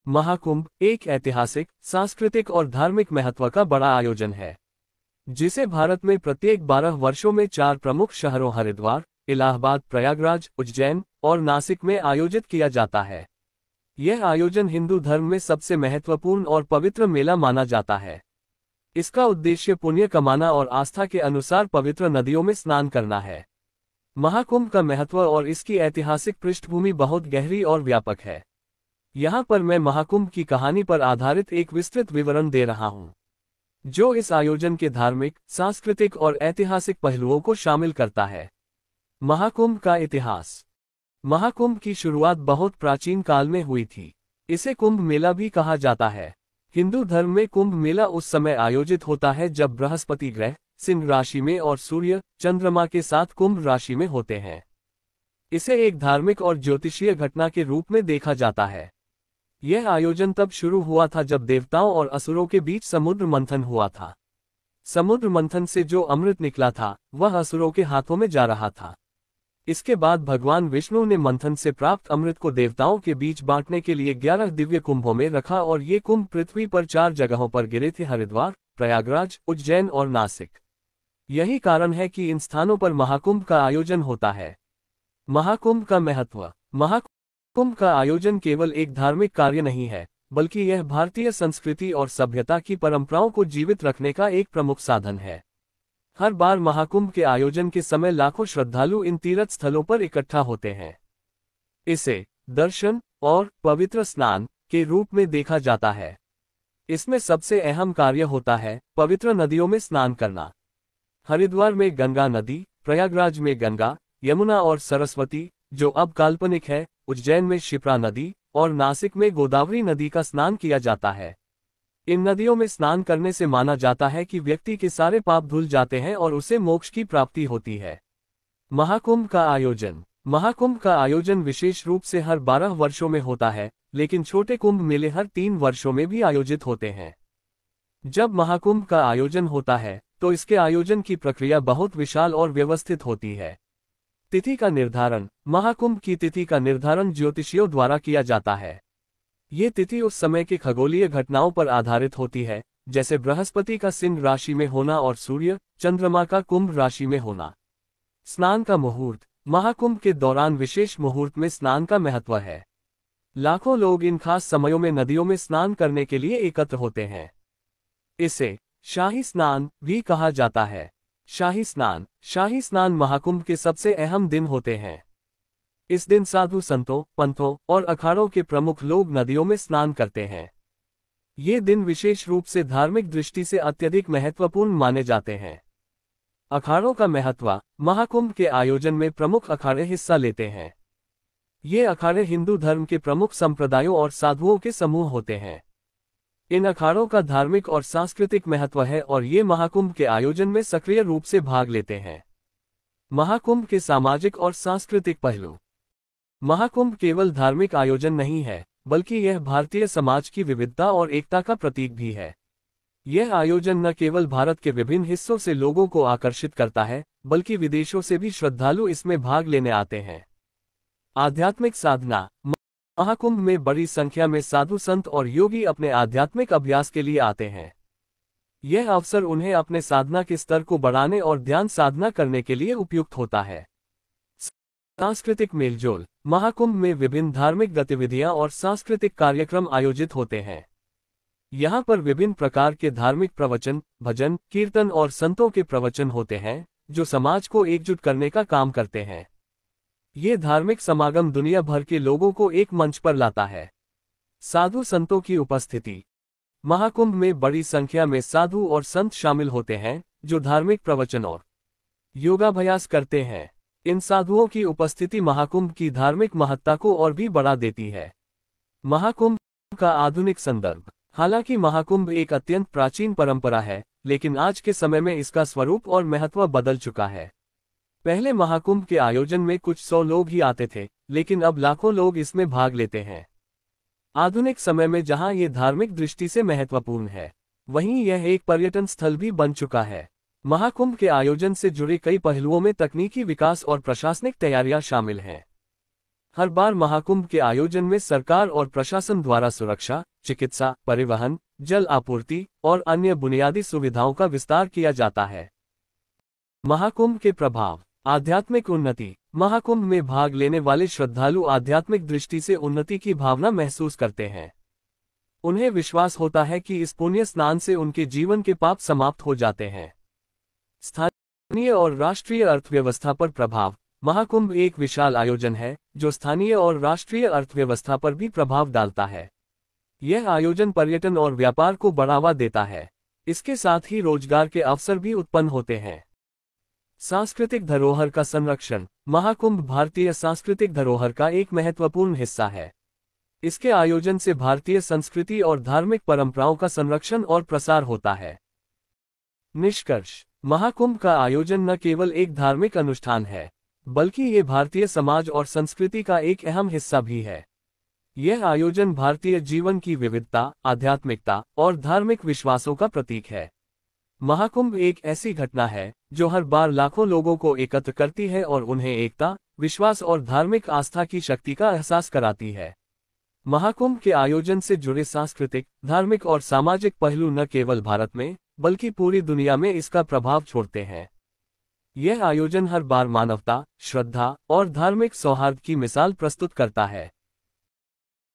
महाकुंभ एक ऐतिहासिक, सांस्कृतिक और धार्मिक महत्व का बड़ा आयोजन है, जिसे भारत में प्रत्येक 12 वर्षों में 4 प्रमुख शहरों हरिद्वार, इलाहाबाद, प्रयागराज, उज्जैन और नासिक में आयोजित किया जाता है। यह आयोजन हिंदू धर्म में सबसे महत्वपूर्ण और पवित्र मेला माना जाता है। इसका उद्देश्य पुण्य कमाना और आस्था के अनुसार पवित्र नदियों में स्नान करना है। महाकुंभ का महत्व और इसकी ऐतिहासिक पृष्ठभूमि बहुत गहरी और व्यापक है। यहाँ पर मैं महाकुंभ की कहानी पर आधारित एक विस्तृत विवरण दे रहा हूँ, जो इस आयोजन के धार्मिक, सांस्कृतिक और ऐतिहासिक पहलुओं को शामिल करता है। महाकुंभ का इतिहास। महाकुंभ की शुरुआत बहुत प्राचीन काल में हुई थी। इसे कुंभ मेला भी कहा जाता है। हिंदू धर्म में कुंभ मेला उस समय आयोजित होता है जब बृहस्पति ग्रह सिंह राशि में और सूर्य, चंद्रमा के साथ कुंभ राशि में होते हैं। इसे एक धार्मिक और ज्योतिषीय घटना के रूप में देखा जाता है। यह आयोजन तब शुरू हुआ था जब देवताओं और असुरों के बीच समुद्र मंथन हुआ था। समुद्र मंथन से जो अमृत निकला था, वह असुरों के हाथों में जा रहा था। इसके बाद भगवान विष्णु ने मंथन से प्राप्त अमृत को देवताओं के बीच बांटने के लिए 11 दिव्य कुंभों में रखा और ये कुंभ पृथ्वी पर 4 जगहों पर गिरे थे: हरिद्वार, प्रयागराज, उज्जैन और नासिक। यही कारण है कि इन स्थानों पर महाकुंभ का आयोजन होता है। महाकुंभ का महत्व। महाकुंभ का आयोजन केवल एक धार्मिक कार्य नहीं है, बल्कि यह भारतीय संस्कृति और सभ्यता की परंपराओं को जीवित रखने का एक प्रमुख साधन है। हर बार महाकुंभ के आयोजन के समय लाखों श्रद्धालु इन तीर्थ स्थलों पर इकट्ठा होते हैं। इसे दर्शन और पवित्र स्नान के रूप में देखा जाता है। इसमें सबसे अहम कार्य होता है पवित्र नदियों में स्नान करना। हरिद्वार में गंगा नदी, प्रयागराज में गंगा, यमुना और सरस्वती, जो अब काल्पनिक है, उज्जैन में क्षिप्रा नदी और नासिक में गोदावरी नदी का स्नान किया जाता है। इन नदियों में स्नान करने से माना जाता है कि व्यक्ति के सारे पाप धुल जाते हैं और उसे मोक्ष की प्राप्ति होती है। महाकुंभ का आयोजन। महाकुंभ का आयोजन विशेष रूप से हर 12 वर्षों में होता है, लेकिन छोटे कुंभ मेले हर 3 वर्षों में भी आयोजित होते हैं। जब महाकुंभ का आयोजन होता है, तो इसके आयोजन की प्रक्रिया बहुत विशाल और व्यवस्थित होती है। तिथि का निर्धारण। महाकुंभ की तिथि का निर्धारण ज्योतिषियों द्वारा किया जाता है। ये तिथि उस समय के खगोलीय घटनाओं पर आधारित होती है, जैसे बृहस्पति का सिंह राशि में होना और सूर्य, चंद्रमा का कुंभ राशि में होना। स्नान का मुहूर्त। महाकुंभ के दौरान विशेष मुहूर्त में स्नान का महत्व है। लाखों लोग इन खास समयों में नदियों में स्नान करने के लिए एकत्र होते हैं। इसे शाही स्नान भी कहा जाता है। शाही स्नान। शाही स्नान महाकुंभ के सबसे अहम दिन होते हैं। इस दिन साधु संतों, पंथों और अखाड़ों के प्रमुख लोग नदियों में स्नान करते हैं। ये दिन विशेष रूप से धार्मिक दृष्टि से अत्यधिक महत्वपूर्ण माने जाते हैं। अखाड़ों का महत्व। महाकुंभ के आयोजन में प्रमुख अखाड़े हिस्सा लेते हैं। ये अखाड़े हिंदू धर्म के प्रमुख संप्रदायों और साधुओं के समूह होते हैं। इन अखाड़ों का धार्मिक और सांस्कृतिक महत्व है और ये महाकुंभ के आयोजन में सक्रिय रूप से भाग लेते हैं। महाकुंभ के सामाजिक और सांस्कृतिक पहलू। महाकुंभ केवल धार्मिक आयोजन नहीं है, बल्कि यह भारतीय समाज की विविधता और एकता का प्रतीक भी है। यह आयोजन न केवल भारत के विभिन्न हिस्सों से लोगों को आकर्षित करता है, बल्कि विदेशों से भी श्रद्धालु इसमें भाग लेने आते हैं। आध्यात्मिक साधना। महाकुंभ में बड़ी संख्या में साधु संत और योगी अपने आध्यात्मिक अभ्यास के लिए आते हैं। यह अवसर उन्हें अपने साधना के स्तर को बढ़ाने और ध्यान साधना करने के लिए उपयुक्त होता है। सांस्कृतिक मेलजोल। महाकुंभ में विभिन्न धार्मिक गतिविधियां और सांस्कृतिक कार्यक्रम आयोजित होते हैं। यहाँ पर विभिन्न प्रकार के धार्मिक प्रवचन, भजन, कीर्तन और संतों के प्रवचन होते हैं, जो समाज को एकजुट करने का काम करते हैं। ये धार्मिक समागम दुनिया भर के लोगों को एक मंच पर लाता है। साधु संतों की उपस्थिति। महाकुंभ में बड़ी संख्या में साधु और संत शामिल होते हैं, जो धार्मिक प्रवचन और योगाभ्यास करते हैं। इन साधुओं की उपस्थिति महाकुंभ की धार्मिक महत्ता को और भी बढ़ा देती है। महाकुंभ का आधुनिक संदर्भ। हालांकि महाकुंभ एक अत्यंत प्राचीन परंपरा है, लेकिन आज के समय में इसका स्वरूप और महत्व बदल चुका है। पहले महाकुंभ के आयोजन में कुछ 100 लोग ही आते थे, लेकिन अब लाखों लोग इसमें भाग लेते हैं। आधुनिक समय में जहां ये धार्मिक दृष्टि से महत्वपूर्ण है, वहीं यह एक पर्यटन स्थल भी बन चुका है। महाकुंभ के आयोजन से जुड़े कई पहलुओं में तकनीकी विकास और प्रशासनिक तैयारियां शामिल हैं। हर बार महाकुंभ के आयोजन में सरकार और प्रशासन द्वारा सुरक्षा, चिकित्सा, परिवहन, जल आपूर्ति और अन्य बुनियादी सुविधाओं का विस्तार किया जाता है। महाकुंभ के प्रभाव। आध्यात्मिक उन्नति। महाकुंभ में भाग लेने वाले श्रद्धालु आध्यात्मिक दृष्टि से उन्नति की भावना महसूस करते हैं। उन्हें विश्वास होता है कि इस पुण्य स्नान से उनके जीवन के पाप समाप्त हो जाते हैं। स्थानीय और राष्ट्रीय अर्थव्यवस्था पर प्रभाव। महाकुंभ एक विशाल आयोजन है जो स्थानीय और राष्ट्रीय अर्थव्यवस्था पर भी प्रभाव डालता है। यह आयोजन पर्यटन और व्यापार को बढ़ावा देता है। इसके साथ ही रोजगार के अवसर भी उत्पन्न होते हैं। सांस्कृतिक धरोहर का संरक्षण। महाकुंभ भारतीय सांस्कृतिक धरोहर का एक महत्वपूर्ण हिस्सा है। इसके आयोजन से भारतीय संस्कृति और धार्मिक परंपराओं का संरक्षण और प्रसार होता है। निष्कर्ष। महाकुंभ का आयोजन न केवल एक धार्मिक अनुष्ठान है, बल्कि ये भारतीय समाज और संस्कृति का एक अहम हिस्सा भी है। यह आयोजन भारतीय जीवन की विविधता, आध्यात्मिकता और धार्मिक विश्वासों का प्रतीक है। महाकुंभ एक ऐसी घटना है जो हर बार लाखों लोगों को एकत्र करती है और उन्हें एकता, विश्वास और धार्मिक आस्था की शक्ति का एहसास कराती है। महाकुंभ के आयोजन से जुड़े सांस्कृतिक, धार्मिक और सामाजिक पहलू न केवल भारत में, बल्कि पूरी दुनिया में इसका प्रभाव छोड़ते हैं। यह आयोजन हर बार मानवता, श्रद्धा और धार्मिक सौहार्द की मिसाल प्रस्तुत करता है।